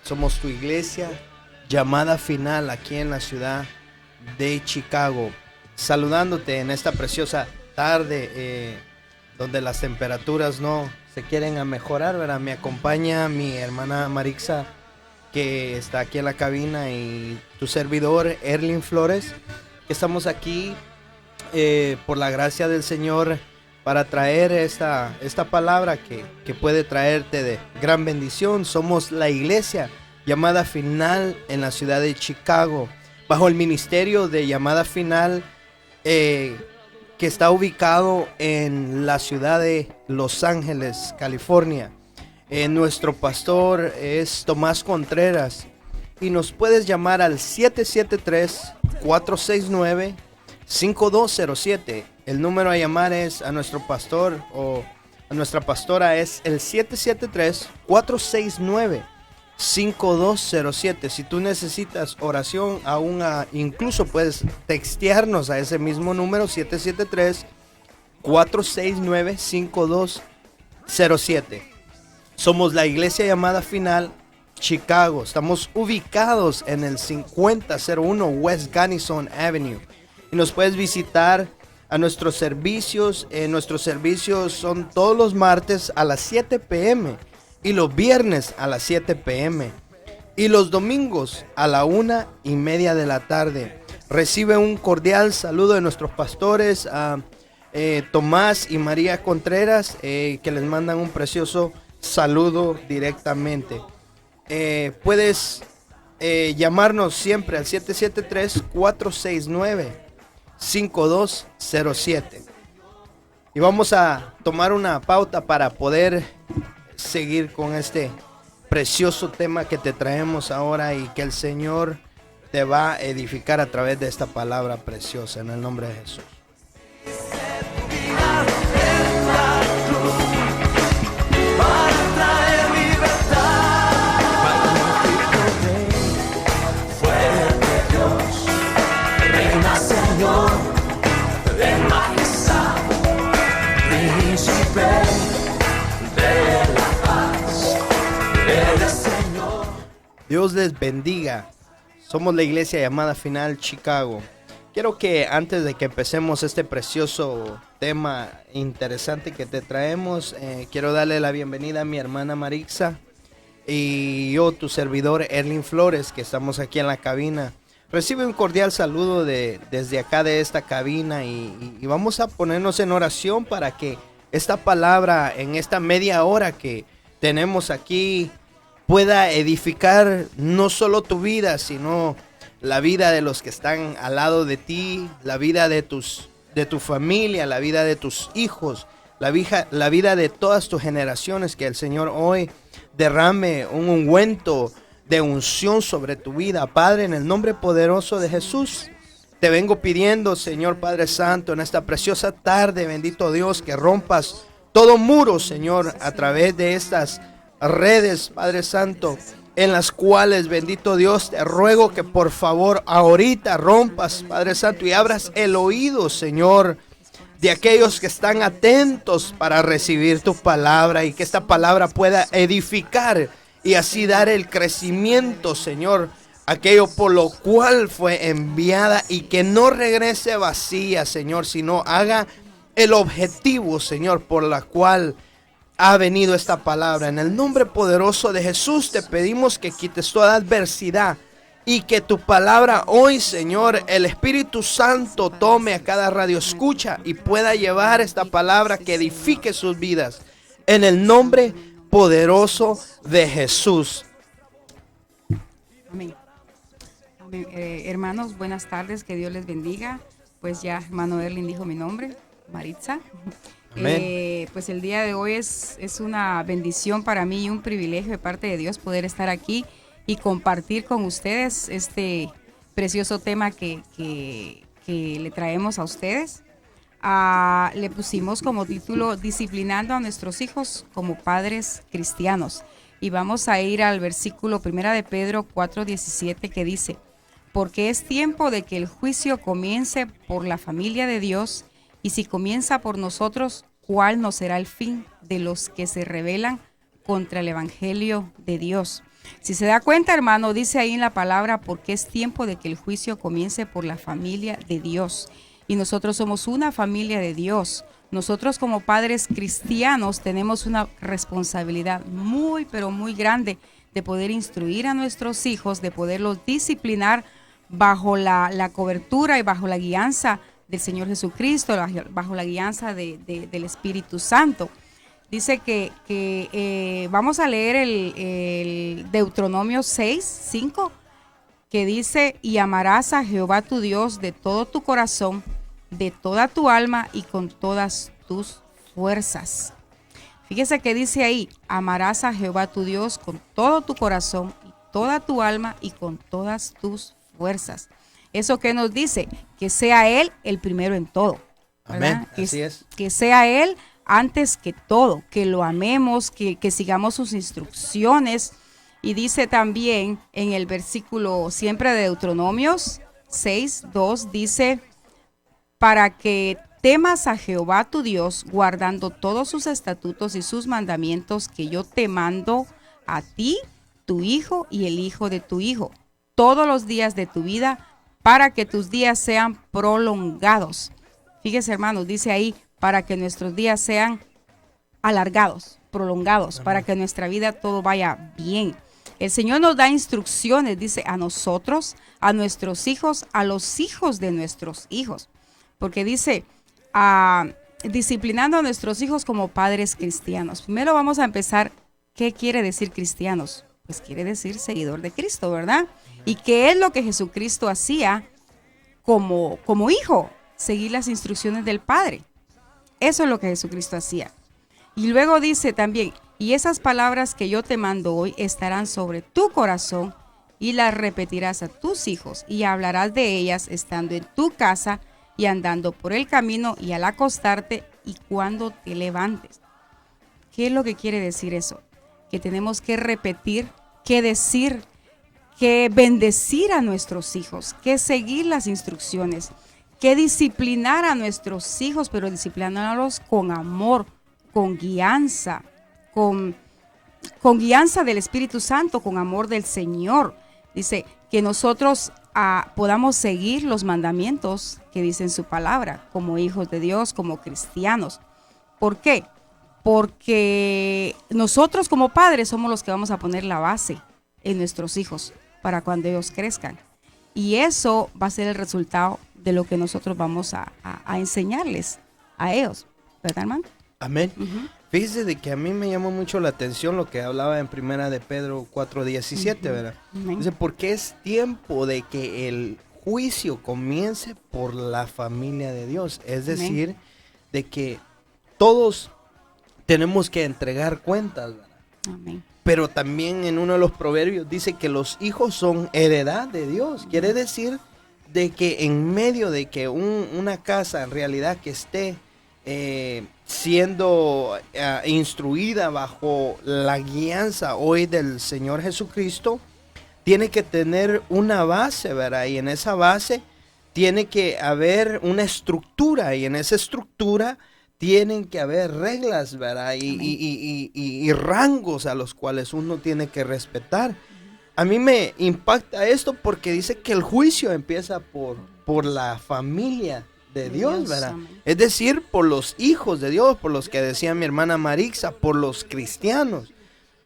Somos tu iglesia, llamada final aquí en la ciudad de Chicago. Saludándote en esta preciosa tarde donde las temperaturas no se quieren a mejorar, ¿verdad? Me acompaña mi hermana Marixa, que está aquí en la cabina, y tu servidor Erlin Flores, que estamos aquí por la gracia del Señor para traer esta palabra que puede traerte de gran bendición. Somos la iglesia llamada final en la ciudad de Chicago, bajo el ministerio de llamada final que está ubicado en la ciudad de Los Ángeles, California. Nuestro pastor es Tomás Contreras y nos puedes llamar al 773-469-5207. El número a llamar es a nuestro pastor o a nuestra pastora es el 773-469-5207. Si tú necesitas oración, incluso puedes textearnos a ese mismo número, 773-469-5207. Somos la iglesia llamada final Chicago. Estamos ubicados en el 5001 West Gunnison Avenue. Y nos puedes visitar a nuestros servicios. Nuestros servicios son todos los martes a las 7 p.m. y los viernes a las 7 p.m. y los domingos a la 1:30 de la tarde. Recibe un cordial saludo de nuestros pastores, Tomás y María Contreras, que les mandan un precioso saludo directamente. Puedes llamarnos siempre al 773-469-5207. Y vamos a tomar una pauta para poder seguir con este precioso tema que te traemos ahora y que el Señor te va a edificar a través de esta palabra preciosa en el nombre de Jesús. Señor de majestad, príncipe de la paz, el Señor. Dios les bendiga. Somos la iglesia llamada final Chicago. Quiero que antes de que empecemos este precioso tema interesante que te traemos, quiero darle la bienvenida a mi hermana Marixa y yo, tu servidor Erlin Flores, que estamos aquí en la cabina. Recibe un cordial saludo desde acá de esta cabina y vamos a ponernos en oración para que esta palabra en esta media hora que tenemos aquí pueda edificar no solo tu vida, sino la vida de los que están al lado de ti, la vida de tu familia, la vida de tus hijos, la vida de todas tus generaciones. Que el Señor hoy derrame un ungüento de unción sobre tu vida. Padre, en el nombre poderoso de Jesús, te vengo pidiendo, Señor Padre Santo, en esta preciosa tarde, bendito Dios, que rompas todo muro, Señor, a través de estas redes, Padre Santo, en las cuales, bendito Dios, te ruego que por favor ahorita rompas, Padre Santo, y abras el oído, Señor, de aquellos que están atentos para recibir tu palabra, y que esta palabra pueda edificar y así dar el crecimiento, Señor, aquello por lo cual fue enviada, y que no regrese vacía, Señor, sino haga el objetivo, Señor, por la cual ha venido esta palabra. En el nombre poderoso de Jesús te pedimos que quites toda adversidad y que tu palabra hoy, Señor, el Espíritu Santo tome a cada radio escucha y pueda llevar esta palabra que edifique sus vidas. En el nombre poderoso de Jesús. Amén. Amén. Hermanos, buenas tardes, que Dios les bendiga. Pues ya hermano Erlin dijo mi nombre, Maritza. Pues el día de hoy es una bendición para mí y un privilegio de parte de Dios poder estar aquí y compartir con ustedes este precioso tema que le traemos a ustedes. Le pusimos como título Disciplinando a nuestros hijos como padres cristianos, y vamos a ir al versículo 1 de Pedro 4:17, que dice: porque es tiempo de que el juicio comience por la familia de Dios, y si comienza por nosotros, ¿cuál no será el fin de los que se rebelan contra el evangelio de Dios? Si se da cuenta, hermano, dice ahí en la palabra, porque es tiempo de que el juicio comience por la familia de Dios. Y nosotros somos una familia de Dios. Nosotros como padres cristianos tenemos una responsabilidad muy, pero muy grande de poder instruir a nuestros hijos, de poderlos disciplinar bajo la cobertura y bajo la guianza del Señor Jesucristo, bajo la guianza del Espíritu Santo. Dice que vamos a leer el Deuteronomio 6:5, que dice: y amarás a Jehová tu Dios de todo tu corazón, de toda tu alma y con todas tus fuerzas. Fíjese que dice ahí: amarás a Jehová tu Dios con todo tu corazón y toda tu alma y con todas tus fuerzas. ¿Eso qué nos dice? Que sea Él el primero en todo, ¿verdad? Amén, así es. Que sea Él antes que todo, que lo amemos, que sigamos sus instrucciones. Y dice también en el versículo siempre de Deuteronomios 6:2, dice: para que temas a Jehová tu Dios, guardando todos sus estatutos y sus mandamientos que yo te mando a ti, tu hijo y el hijo de tu hijo, todos los días de tu vida, para que tus días sean prolongados. Fíjese, hermanos, dice ahí, para que nuestros días sean alargados, prolongados, para que nuestra vida todo vaya bien. El Señor nos da instrucciones, dice, a nosotros, a nuestros hijos, a los hijos de nuestros hijos. Porque dice, disciplinando a nuestros hijos como padres cristianos. Primero vamos a empezar, ¿qué quiere decir cristianos? Pues quiere decir seguidor de Cristo, ¿verdad? ¿Y qué es lo que Jesucristo hacía como hijo? Seguir las instrucciones del Padre. Eso es lo que Jesucristo hacía. Y luego dice también: y esas palabras que yo te mando hoy estarán sobre tu corazón y las repetirás a tus hijos y hablarás de ellas estando en tu casa y andando por el camino y al acostarte y cuando te levantes. ¿Qué es lo que quiere decir eso? Que tenemos que repetir, que decir, que bendecir a nuestros hijos, que seguir las instrucciones, que disciplinar a nuestros hijos, pero disciplinarlos con amor, con guianza, con guianza del Espíritu Santo, con amor del Señor. Dice que nosotros podamos seguir los mandamientos que dice en su palabra, como hijos de Dios, como cristianos. ¿Por qué? Porque nosotros como padres somos los que vamos a poner la base en nuestros hijos para cuando ellos crezcan. Y eso va a ser el resultado de lo que nosotros vamos a enseñarles a ellos, ¿verdad, hermano? Amén. Uh-huh. Fíjese de que a mí me llamó mucho la atención lo que hablaba en primera de Pedro 4:17, ¿verdad? Amén. Dice, porque es tiempo de que el juicio comience por la familia de Dios. Es decir, Amén. de que todos tenemos que entregar cuentas, ¿verdad? Amén. Pero también en uno de los proverbios dice que los hijos son heredad de Dios. Quiere decir de que en medio de que una casa en realidad que esté siendo instruida bajo la guianza hoy del Señor Jesucristo, tiene que tener una base, ¿verdad? Y en esa base tiene que haber una estructura, y en esa estructura tienen que haber reglas, ¿verdad? Y rangos a los cuales uno tiene que respetar. A mí me impacta esto porque dice que el juicio empieza por la familia de Dios, ¿verdad? Amén. Es decir, por los hijos de Dios, por los que decía mi hermana Marixa, por los cristianos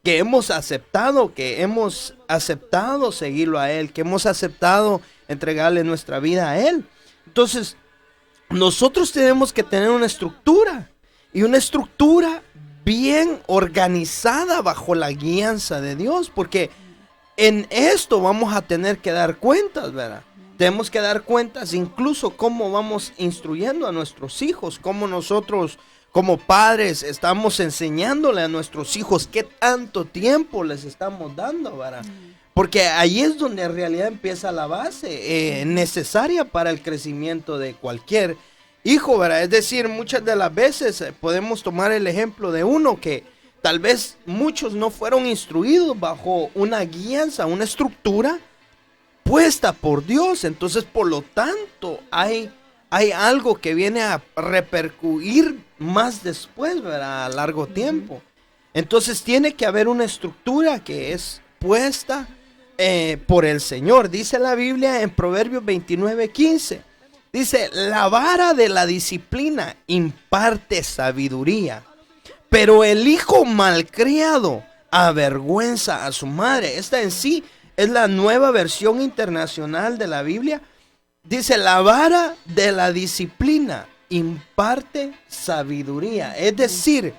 que hemos aceptado seguirlo a Él, que hemos aceptado entregarle nuestra vida a Él. Entonces, nosotros tenemos que tener una estructura, y una estructura bien organizada bajo la guianza de Dios, porque en esto vamos a tener que dar cuentas, ¿verdad? Tenemos que dar cuentas incluso cómo vamos instruyendo a nuestros hijos, cómo nosotros como padres estamos enseñándole a nuestros hijos, qué tanto tiempo les estamos dando, ¿verdad? Porque ahí es donde en realidad empieza la base necesaria para el crecimiento de cualquier hijo, ¿verdad? Es decir, muchas de las veces podemos tomar el ejemplo de uno que tal vez muchos no fueron instruidos bajo una guianza, una estructura puesta por Dios. Entonces, por lo tanto, hay algo que viene a repercutir más después, ¿verdad? A largo tiempo. Entonces, tiene que haber una estructura que es puesta por el Señor. Dice la Biblia en Proverbios 29:15. Dice, la vara de la disciplina imparte sabiduría, pero el hijo malcriado avergüenza a su madre. Esta en sí es la nueva versión internacional de la Biblia. Dice, la vara de la disciplina imparte sabiduría. Es decir,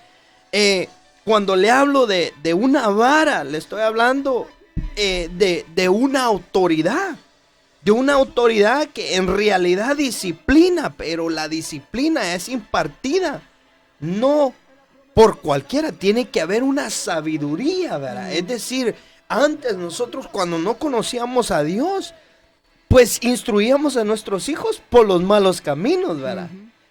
cuando le hablo de una vara, le estoy hablando de una autoridad. De una autoridad que en realidad disciplina, pero la disciplina es impartida no por cualquiera, tiene que haber una sabiduría, ¿verdad? Es decir, antes nosotros cuando no conocíamos a Dios, pues instruíamos a nuestros hijos por los malos caminos, ¿verdad?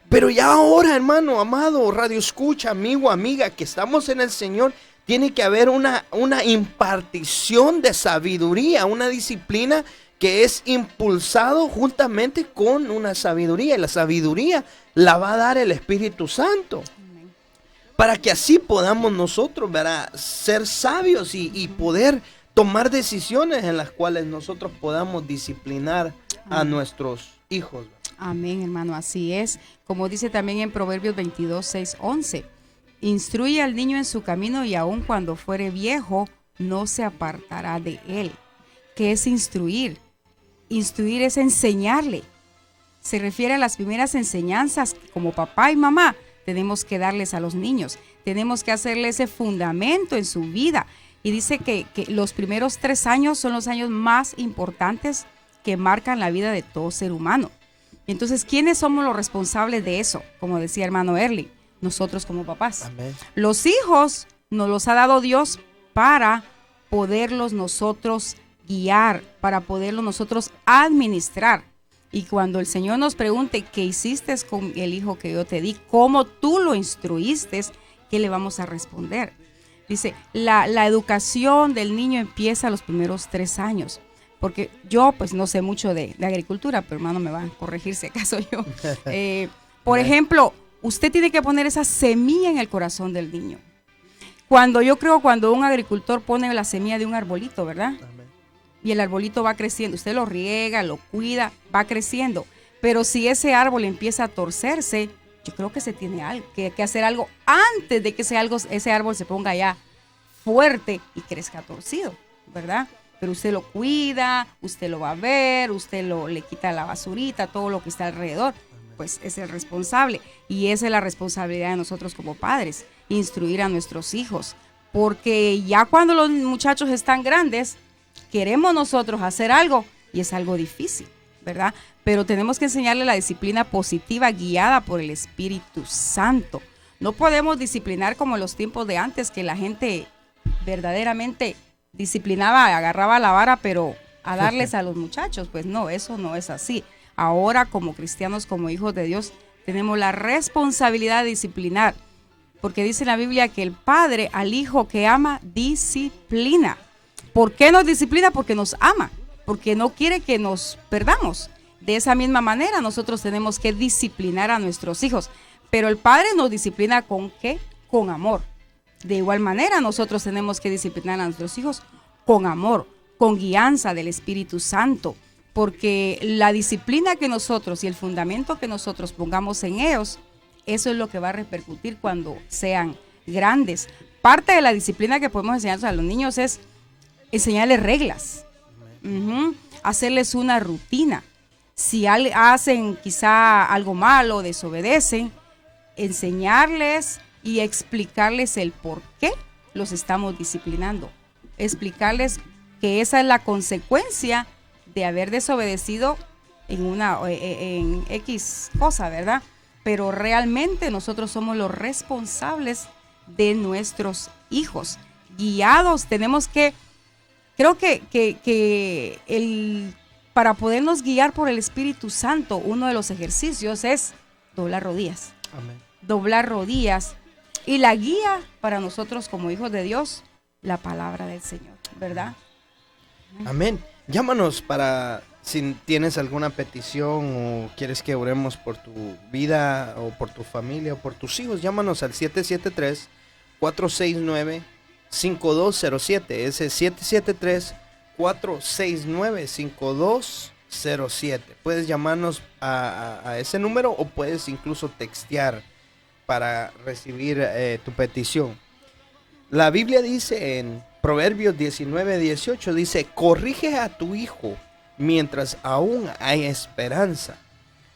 Pero ya ahora, hermano, amado, radio escucha, amigo, amiga, que estamos en el Señor, tiene que haber una impartición de sabiduría, una disciplina que es impulsado juntamente con una sabiduría. Y la sabiduría la va a dar el Espíritu Santo. Para que así podamos nosotros, ¿verdad?, ser sabios y poder tomar decisiones en las cuales nosotros podamos disciplinar a nuestros hijos. Amén, hermano, así es. Como dice también en Proverbios 22:6-11. Instruye al niño en su camino y aun cuando fuere viejo, no se apartará de él. ¿Qué es instruir? Instruir es enseñarle. Se refiere a las primeras enseñanzas que como papá y mamá tenemos que darles a los niños. Tenemos que hacerle ese fundamento en su vida. Y dice que los primeros 3 años son los años más importantes que marcan la vida de todo ser humano. Entonces, ¿quiénes somos los responsables de eso? Como decía hermano Erly, nosotros como papás. Amén. Los hijos nos los ha dado Dios para poderlos nosotros guiar, para poderlo nosotros administrar. Y cuando el Señor nos pregunte qué hiciste con el hijo que yo te di, cómo tú lo instruiste, ¿qué le vamos a responder? Dice, la educación del niño empieza a los primeros 3 años. Porque yo pues no sé mucho de agricultura, pero hermano me va a corregir si acaso yo. Por ejemplo, usted tiene que poner esa semilla en el corazón del niño. Cuando un agricultor pone la semilla de un arbolito, ¿verdad? Amén. Y el arbolito va creciendo, usted lo riega, lo cuida, va creciendo. Pero si ese árbol empieza a torcerse, yo creo que se tiene que hacer algo antes de que ese árbol se ponga ya fuerte y crezca torcido, ¿verdad? Pero usted lo cuida, usted lo va a ver, usted le quita la basurita, todo lo que está alrededor, pues es el responsable. Y esa es la responsabilidad de nosotros como padres, instruir a nuestros hijos. Porque ya cuando los muchachos están grandes, queremos nosotros hacer algo y es algo difícil, ¿verdad? Pero tenemos que enseñarle la disciplina positiva guiada por el Espíritu Santo. No podemos disciplinar como en los tiempos de antes, que la gente verdaderamente disciplinaba, agarraba la vara, pero a darles a los muchachos, pues no, eso no es así. Ahora como cristianos, como hijos de Dios, tenemos la responsabilidad de disciplinar, porque dice la Biblia que el padre al hijo que ama disciplina. ¿Por qué nos disciplina? Porque nos ama, porque no quiere que nos perdamos. De esa misma manera nosotros tenemos que disciplinar a nuestros hijos, pero el padre nos disciplina ¿con qué? Con amor. De igual manera nosotros tenemos que disciplinar a nuestros hijos con amor, con guianza del Espíritu Santo, porque la disciplina que nosotros y el fundamento que nosotros pongamos en ellos, eso es lo que va a repercutir cuando sean grandes. Parte de la disciplina que podemos enseñarles a los niños es enseñarles reglas, hacerles una rutina. Si hacen quizá algo malo, desobedecen, enseñarles y explicarles el por qué los estamos disciplinando. Explicarles que esa es la consecuencia de haber desobedecido en X cosa, ¿verdad? Pero realmente nosotros somos los responsables de nuestros hijos. Guiados, tenemos que, creo que para podernos guiar por el Espíritu Santo, uno de los ejercicios es doblar rodillas. Amén. Doblar rodillas. Y la guía para nosotros como hijos de Dios, la palabra del Señor, ¿verdad? Amén. Llámanos para si tienes alguna petición o quieres que oremos por tu vida o por tu familia o por tus hijos. Llámanos al 773-469-3753. 5207. Ese es 773-469-5207. Puedes llamarnos a ese número o puedes incluso textear para recibir tu petición. La Biblia dice en Proverbios 19:18, dice: corrige a tu hijo mientras aún hay esperanza.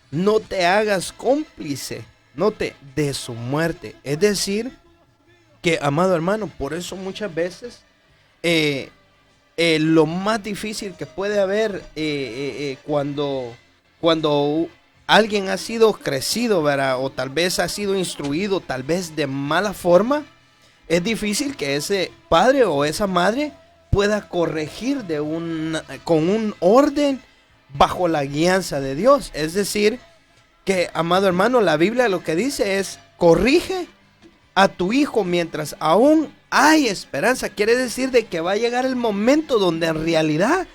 No te hagas cómplice de su muerte. Es decir, que, amado hermano, por eso muchas veces lo más difícil que puede haber cuando alguien ha sido crecido, ¿verdad? O tal vez ha sido instruido, tal vez de mala forma, es difícil que ese padre o esa madre pueda corregir con un orden bajo la guianza de Dios. Es decir, que, amado hermano, la Biblia lo que dice es: corrige a tu hijo mientras aún hay esperanza. Quiere decir de que va a llegar el momento donde en realidad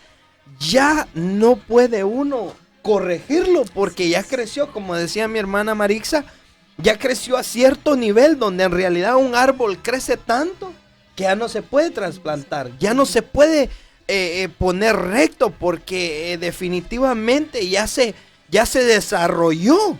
ya no puede uno corregirlo, porque ya creció, como decía mi hermana Marixa, ya creció a cierto nivel donde en realidad un árbol crece tanto que ya no se puede trasplantar, ya no se puede poner recto, porque definitivamente ya se desarrolló.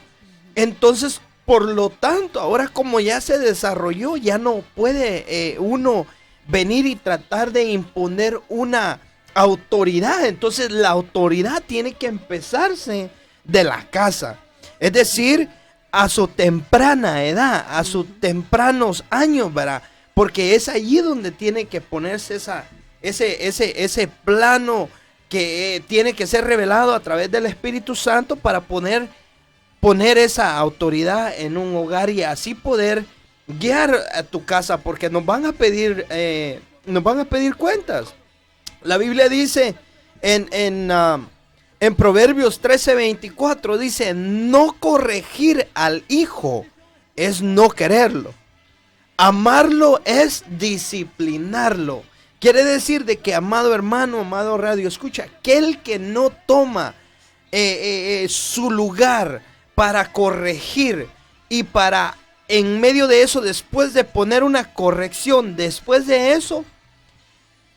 Entonces, por lo tanto, ahora como ya se desarrolló, ya no puede uno venir y tratar de imponer una autoridad. Entonces la autoridad tiene que empezarse de la casa. Es decir, a su temprana edad, a sus tempranos años, ¿verdad? Porque es allí donde tiene que ponerse ese plano que tiene que ser revelado a través del Espíritu Santo para poner esa autoridad en un hogar y así poder guiar a tu casa, porque nos van a pedir cuentas. La Biblia dice en Proverbios 13:24, dice: no corregir al hijo es no quererlo, amarlo es disciplinarlo. Quiere decir de que, amado hermano, amado radio escucha, aquel que no toma su lugar para corregir y para, en medio de eso, después de poner una corrección, después de eso,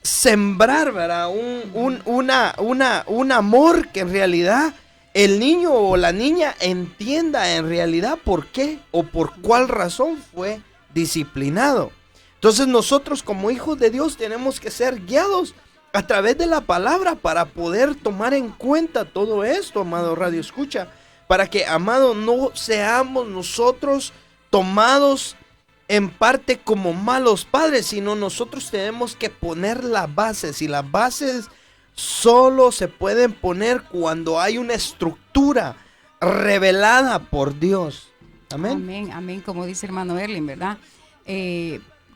sembrar, ¿verdad? Un amor que en realidad el niño o la niña entienda en realidad por qué o por cuál razón fue disciplinado. Entonces nosotros como hijos de Dios tenemos que ser guiados a través de la palabra para poder tomar en cuenta todo esto, amado radio escucha, para que, amado, no seamos nosotros tomados en parte como malos padres, sino nosotros tenemos que poner las bases, y las bases solo se pueden poner cuando hay una estructura revelada por Dios. Amén. Amén, amén, como dice hermano Erling, ¿verdad?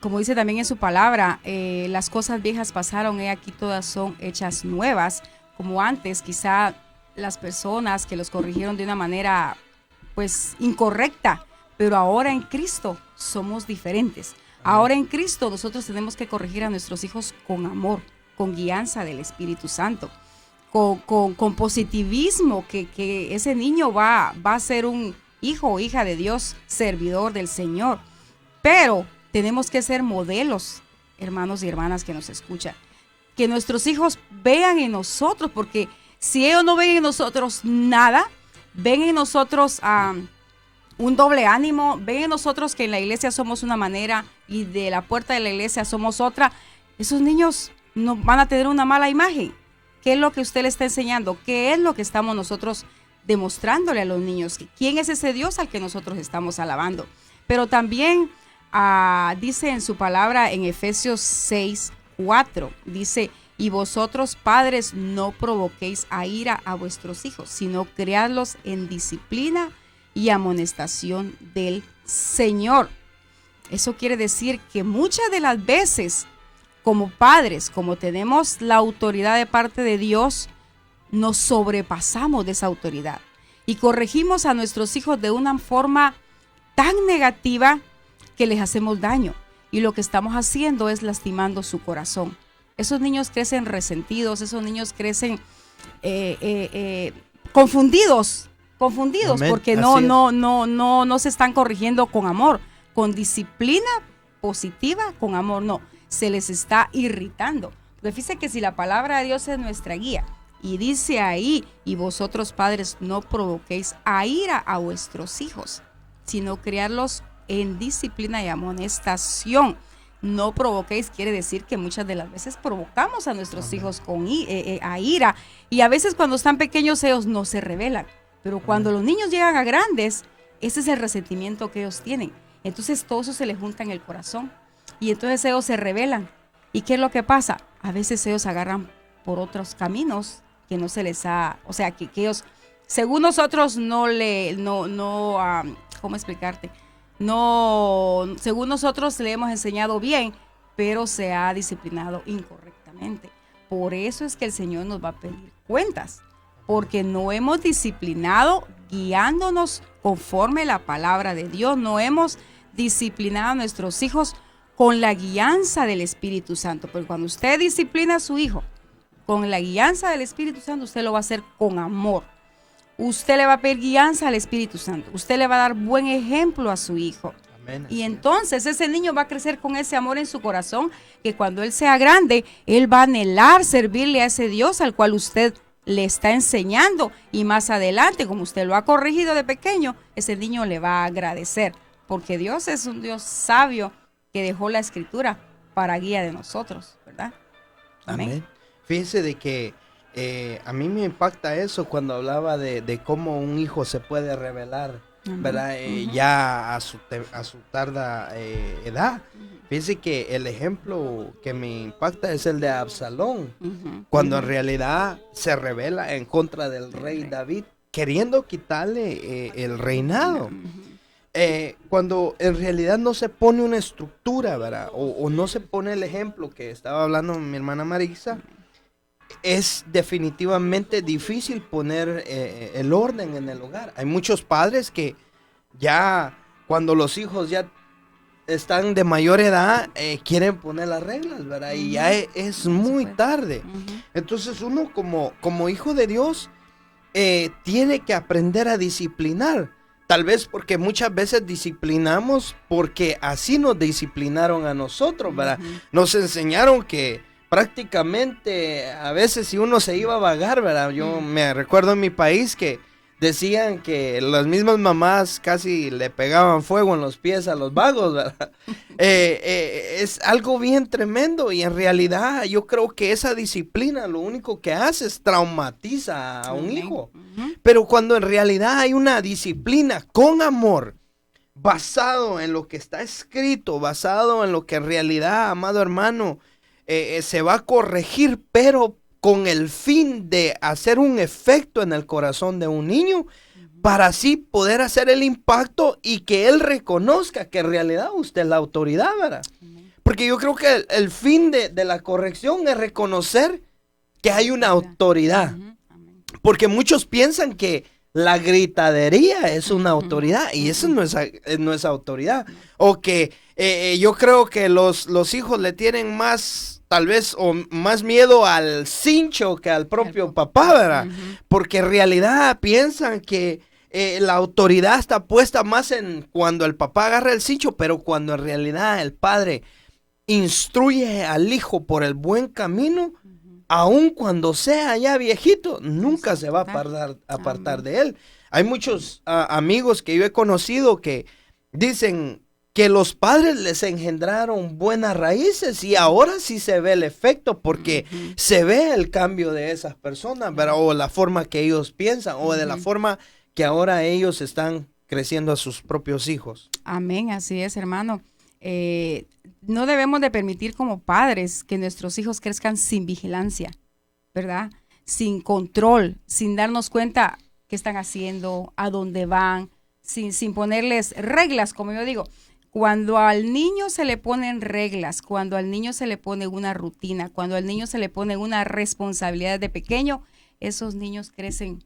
Como dice también en su palabra, las cosas viejas pasaron, he aquí todas son hechas nuevas. Como antes, quizá las personas que los corrigieron de una manera pues incorrecta, pero ahora en Cristo somos diferentes. Ahora en Cristo nosotros tenemos que corregir a nuestros hijos con amor, con guianza del Espíritu Santo, con positivismo, que ese niño va a ser un hijo o hija de Dios, servidor del Señor. Pero tenemos que ser modelos, hermanos y hermanas que nos escuchan, que nuestros hijos vean en nosotros, porque si ellos no ven en nosotros nada, ven en nosotros un doble ánimo, ven en nosotros que en la iglesia somos una manera y de la puerta de la iglesia somos otra, esos niños no van a tener una mala imagen. ¿Qué es lo que usted le está enseñando? ¿Qué es lo que estamos nosotros demostrándole a los niños? ¿Quién es ese Dios al que nosotros estamos alabando? Pero también dice en su palabra en Efesios 6:4, dice: y vosotros, padres, no provoquéis a ira a vuestros hijos, sino criadlos en disciplina y amonestación del Señor. Eso quiere decir que muchas de las veces, como padres, como tenemos la autoridad de parte de Dios, nos sobrepasamos de esa autoridad y corregimos a nuestros hijos de una forma tan negativa que les hacemos daño, y lo que estamos haciendo es lastimando su corazón. Esos niños crecen resentidos, esos niños crecen confundidos, Amén. porque no se están corrigiendo con amor, con disciplina positiva, con amor, no. se les está irritando. Porque fíjense que si la palabra de Dios es nuestra guía, y dice ahí, y vosotros padres no provoquéis a ira a vuestros hijos, sino criarlos en disciplina y amonestación. No provoquéis quiere decir que muchas de las veces provocamos a nuestros hijos con a ira, y a veces cuando están pequeños ellos no se rebelan, pero cuando los niños llegan a grandes, ese es el resentimiento que ellos tienen. Entonces todo eso se les junta en el corazón y entonces ellos se rebelan. ¿Y qué es lo que pasa? A veces ellos agarran por otros caminos que no se les ha, o sea, que ellos, según nosotros ¿cómo explicarte? No, según nosotros le hemos enseñado bien, pero se ha disciplinado incorrectamente. Por eso es que el Señor nos va a pedir cuentas, porque no hemos disciplinado guiándonos conforme la palabra de Dios, no hemos disciplinado a nuestros hijos con la guianza del Espíritu Santo. Porque cuando usted disciplina a su hijo con la guianza del Espíritu Santo, usted lo va a hacer con amor. Usted le va a pedir guianza al Espíritu Santo. Usted le va a dar buen ejemplo a su hijo. Amén. Y entonces ese niño va a crecer con ese amor en su corazón, que cuando él sea grande, él va a anhelar servirle a ese Dios al cual usted le está enseñando. Y más adelante, como usted lo ha corregido de pequeño, ese niño le va a agradecer. Porque Dios es un Dios sabio que dejó la Escritura para guía de nosotros, ¿verdad? Amén. Amén. Fíjense de que a mí me impacta eso cuando hablaba de cómo un hijo se puede rebelar, ¿verdad? Ya a su tarda edad. Fíjense que el ejemplo que me impacta es el de Absalón, cuando en realidad se rebela en contra del rey David, queriendo quitarle el reinado. Cuando en realidad no se pone una estructura, ¿verdad? O no se pone el ejemplo que estaba hablando mi hermana Marisa, es definitivamente difícil poner el orden en el hogar. Hay muchos padres que ya cuando los hijos ya están de mayor edad, quieren poner las reglas, ¿verdad? Y ya es muy tarde. Entonces uno como hijo de Dios tiene que aprender a disciplinar. Tal vez porque muchas veces disciplinamos porque así nos disciplinaron a nosotros, ¿verdad? Nos enseñaron que prácticamente a veces si uno se iba a vagar, ¿verdad? Yo me recuerdo en mi país que decían que las mismas mamás casi le pegaban fuego en los pies a los vagos, ¿verdad? Es algo bien tremendo y en realidad yo creo que esa disciplina lo único que hace es traumatiza a un hijo. Pero cuando en realidad hay una disciplina con amor, basado en lo que está escrito, basado en lo que en realidad, amado hermano, se va a corregir, pero con el fin de hacer un efecto en el corazón de un niño, para así poder hacer el impacto y que él reconozca que en realidad usted es la autoridad, ¿verdad? Porque yo creo que el fin de la corrección es reconocer que hay una autoridad. Porque muchos piensan que la gritadería es una autoridad y eso no es autoridad. O que yo creo que los hijos le tienen más, tal vez, o más miedo al cincho que al propio papá, ¿verdad? Porque en realidad piensan que la autoridad está puesta más en cuando el papá agarra el cincho, pero cuando en realidad el padre instruye al hijo por el buen camino, aun cuando sea ya viejito, nunca se va a apartar de él. Hay muchos amigos que yo he conocido que dicen que los padres les engendraron buenas raíces y ahora sí se ve el efecto porque se ve el cambio de esas personas, ¿verdad? O la forma que ellos piensan o de la forma que ahora ellos están creciendo a sus propios hijos. Amén, así es, hermano. No debemos de permitir como padres que nuestros hijos crezcan sin vigilancia, ¿verdad? Sin control, sin darnos cuenta qué están haciendo, a dónde van, sin ponerles reglas, como yo digo. Cuando al niño se le ponen reglas, cuando al niño se le pone una rutina, cuando al niño se le pone una responsabilidad de pequeño, esos niños crecen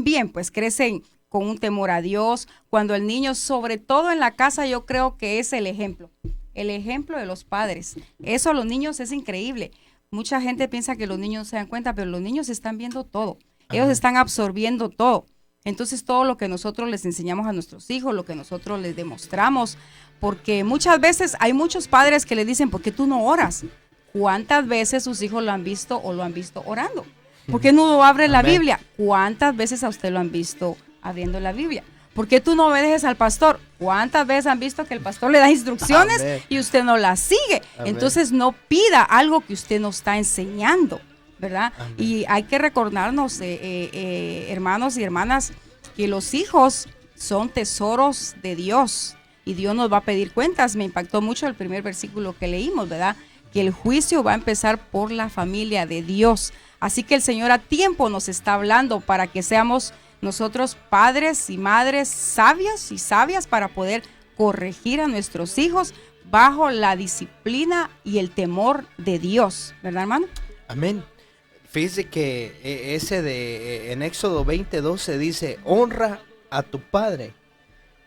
bien, pues crecen con un temor a Dios. Cuando el niño, sobre todo en la casa, yo creo que es el ejemplo de los padres. Eso a los niños es increíble. Mucha gente piensa que los niños no se dan cuenta, pero los niños están viendo todo. Ellos están absorbiendo todo. Entonces todo lo que nosotros les enseñamos a nuestros hijos, lo que nosotros les demostramos, porque muchas veces hay muchos padres que le dicen, ¿por qué tú no oras? ¿Cuántas veces sus hijos lo han visto o lo han visto orando? ¿Por qué no abre la Biblia? ¿Cuántas veces a usted lo han visto abriendo la Biblia? ¿Por qué tú no obedeces al pastor? ¿Cuántas veces han visto que el pastor le da instrucciones y usted no las sigue? Entonces no pida algo que usted no está enseñando, ¿verdad? Y hay que recordarnos, hermanos y hermanas, que los hijos son tesoros de Dios y Dios nos va a pedir cuentas. Me impactó mucho el primer versículo que leímos, ¿verdad? Que el juicio va a empezar por la familia de Dios. Así que el Señor a tiempo nos está hablando para que seamos nosotros padres y madres sabios y sabias para poder corregir a nuestros hijos bajo la disciplina y el temor de Dios, ¿verdad, hermano? Amén. Fíjese que en Éxodo 20:12 dice, honra a tu padre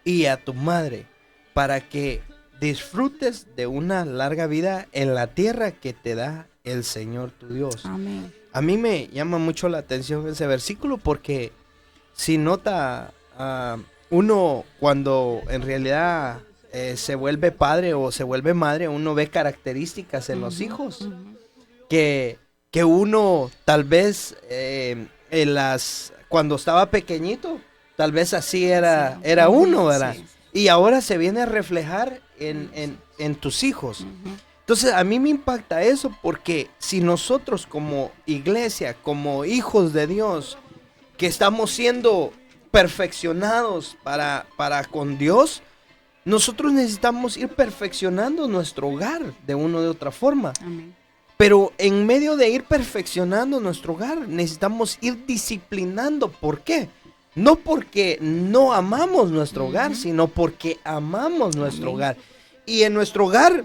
y a tu madre para que disfrutes de una larga vida en la tierra que te da el Señor tu Dios. Amén. A mí me llama mucho la atención ese versículo porque si nota uno cuando en realidad se vuelve padre o se vuelve madre, uno ve características en los hijos que uno tal vez cuando estaba pequeñito, tal vez así era uno, ¿verdad? Sí. Y ahora se viene a reflejar en tus hijos. Entonces a mí me impacta eso porque si nosotros como iglesia, como hijos de Dios, que estamos siendo perfeccionados para con Dios, nosotros necesitamos ir perfeccionando nuestro hogar de una u otra forma. Amén. Pero en medio de ir perfeccionando nuestro hogar, necesitamos ir disciplinando. ¿Por qué? No porque no amamos nuestro hogar, sino porque amamos nuestro hogar. Y en nuestro hogar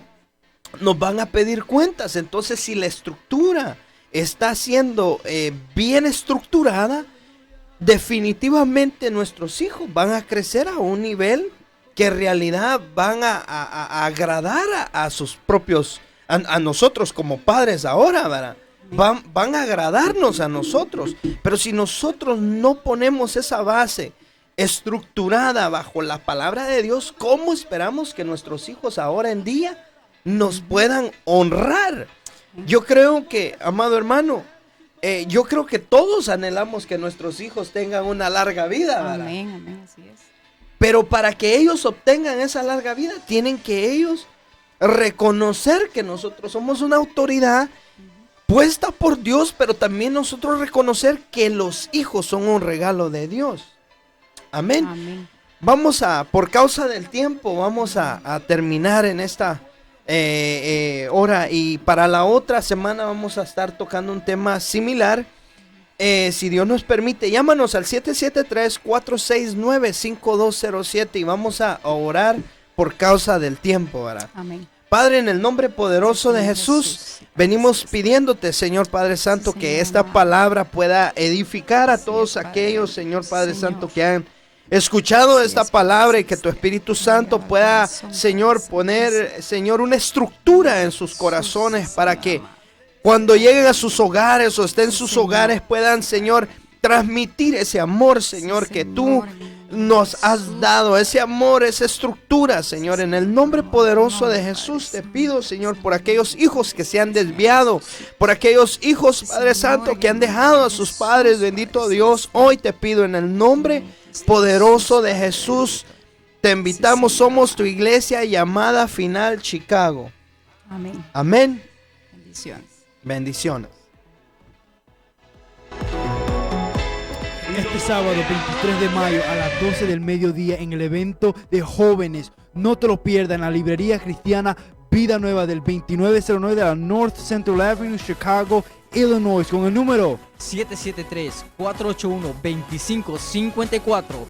nos van a pedir cuentas. Entonces, si la estructura está siendo bien estructurada, definitivamente nuestros hijos van a crecer a un nivel que en realidad van a agradar a sus propios, a nosotros como padres ahora, ¿verdad? Van a agradarnos a nosotros. Pero si nosotros no ponemos esa base estructurada bajo la palabra de Dios, ¿cómo esperamos que nuestros hijos ahora en día nos puedan honrar? Yo creo que, amado hermano, yo creo que todos anhelamos que nuestros hijos tengan una larga vida, ¿verdad? Amén, amén, así es. Pero para que ellos obtengan esa larga vida, tienen que ellos reconocer que nosotros somos una autoridad puesta por Dios, pero también nosotros reconocer que los hijos son un regalo de Dios. Amén. Amén. Vamos por causa del tiempo, vamos a terminar en esta hora, y para la otra semana vamos a estar tocando un tema similar. Si Dios nos permite, llámanos al 773-469-5207 y vamos a orar por causa del tiempo, ¿verdad? Amén. Padre, en el nombre poderoso de Jesús, venimos pidiéndote, Señor Padre Santo, que esta palabra pueda edificar a todos aquellos, Señor Padre Santo, que han escuchado esta palabra, y que tu Espíritu Santo pueda, Señor, poner, Señor, una estructura en sus corazones para que cuando lleguen a sus hogares o estén en sus hogares puedan, Señor, transmitir ese amor, Señor, que tú nos has dado, ese amor, esa estructura, Señor. En el nombre poderoso de Jesús te pido, Señor, por aquellos hijos que se han desviado, por aquellos hijos, Padre Santo, que han dejado a sus padres, bendito Dios, hoy te pido en el nombre poderoso de Jesús, te invitamos, somos tu iglesia llamada Final Chicago. Amén. Amén. Bendiciones. Bendiciones. Este sábado 23 de mayo a las 12 del mediodía en el evento de jóvenes, no te lo pierdas, en la librería cristiana Vida Nueva del 2909 de la North Central Avenue, Chicago, Illinois, con el número 773-481-2554.